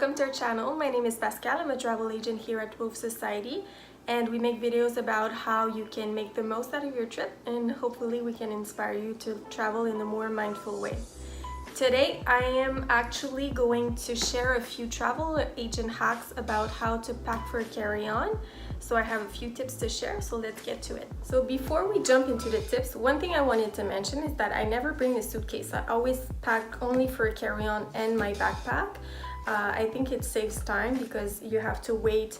welcome to our channel. My name is Pascal. I'm a travel agent here at Rove Society, and we make videos about how you can make the most out of your trip, and hopefully we can inspire you to travel in a more mindful way. Today I am actually going to share a few travel agent hacks about how to pack for a carry-on. So I have a few tips to share, so let's get to it. So before we jump into the tips, one thing I wanted to mention is that I never bring a suitcase. I always pack only for a carry-on and my backpack. I think it saves time because you have to wait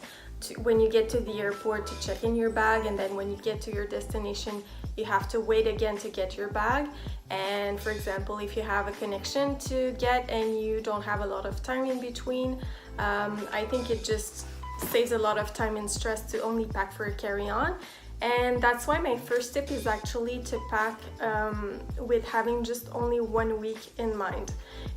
when you get to the airport to check in your bag, and then when you get to your destination you have to wait again to get your bag. And for example, if you have a connection to get and you don't have a lot of time in between, I think it just saves a lot of time and stress to only pack for a carry-on. And that's why my first tip is actually to pack with having just only 1 week in mind,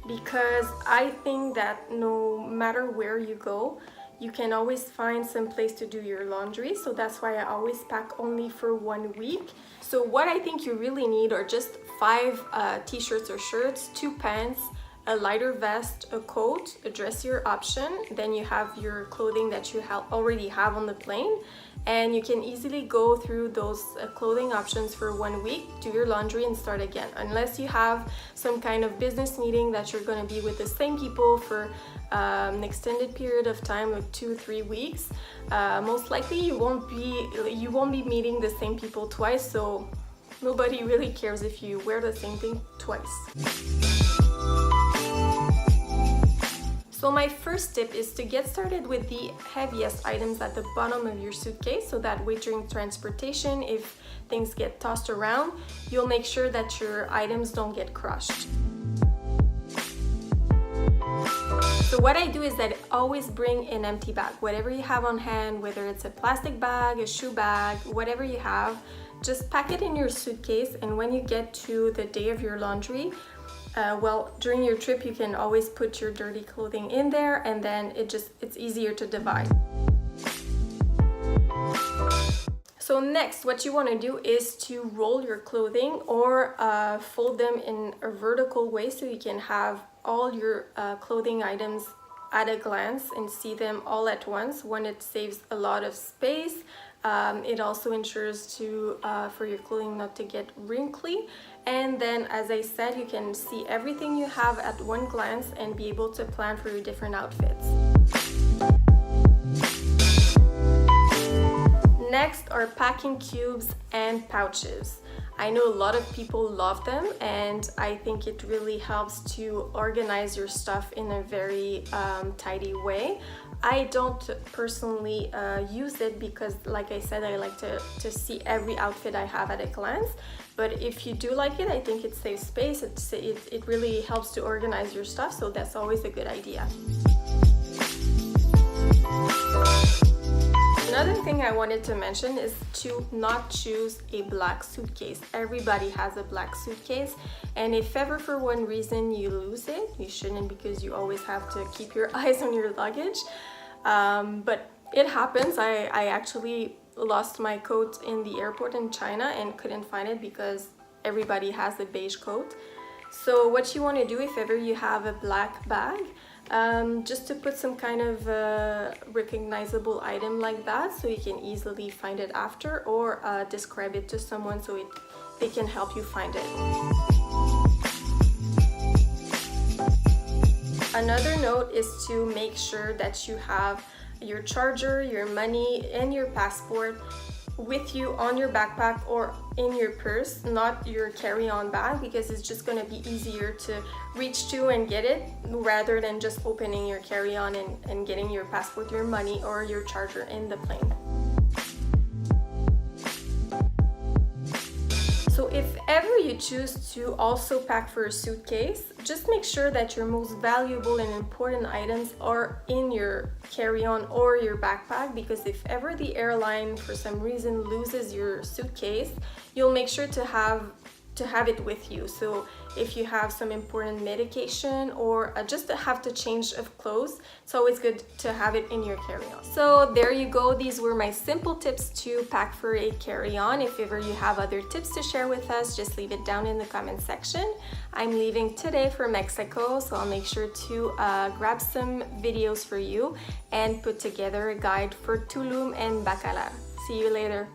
because I think that no matter where you go, you can always find some place to do your laundry. So that's why I always pack only for 1 week. So what I think you really need are just 5 t-shirts or shirts, 2 pants, a lighter vest, a coat, a dressier option. Then you have your clothing that you already have on the plane, and you can easily go through those clothing options for 1 week, do your laundry and start again. Unless you have some kind of business meeting that you're going to be with the same people for an extended period of time, like 2-3 weeks, most likely you won't be meeting the same people twice, so nobody really cares if you wear the same thing twice. So my first tip is to get started with the heaviest items at the bottom of your suitcase, so that way during transportation, if things get tossed around, you'll make sure that your items don't get crushed. So what I do is that I always bring an empty bag. Whatever you have on hand, whether it's a plastic bag, a shoe bag, whatever you have, just pack it in your suitcase, and when you get to the day of your laundry, during your trip you can always put your dirty clothing in there, and then it's easier to divide. So next, what you want to do is to roll your clothing or fold them in a vertical way, so you can have all your clothing items at a glance and see them all at once. One, it saves a lot of space. It also ensures for your clothing not to get wrinkly. And then, as I said, you can see everything you have at one glance and be able to plan for your different outfits. Next are packing cubes and pouches. I know a lot of people love them, and I think it really helps to organize your stuff in a very tidy way. I don't personally use it because, like I said, I like to see every outfit I have at a glance. But if you do like it, I think it saves space. It really helps to organize your stuff, so that's always a good idea. Another thing I wanted to mention is to not choose a black suitcase. Everybody has a black suitcase, and if ever for one reason you lose it, you shouldn't, because you always have to keep your eyes on your luggage. But it happens. I actually lost my coat in the airport in China and couldn't find it because everybody has a beige coat. So what you want to do if ever you have a black bag, just to put some kind of recognizable item like that, so you can easily find it after, or describe it to someone so they can help you find it. Another note is to make sure that you have your charger, your money, and your passport with you on your backpack or in your purse, not your carry-on bag, because it's just going to be easier to reach to and get it rather than just opening your carry-on and getting your passport, your money, or your charger in the plane. So if ever you choose to also pack for a suitcase, just make sure that your most valuable and important items are in your carry-on or your backpack, because if ever the airline for some reason loses your suitcase, you'll make sure to have to have it with you. So if you have some important medication or just have to change of clothes, it's always good to have it in your carry-on. So there you go. These were my simple tips to pack for a carry-on. If ever you have other tips to share with us, just leave it down in the comment section. I'm leaving today for Mexico, so I'll make sure to grab some videos for you and put together a guide for Tulum and Bacalar. See you later.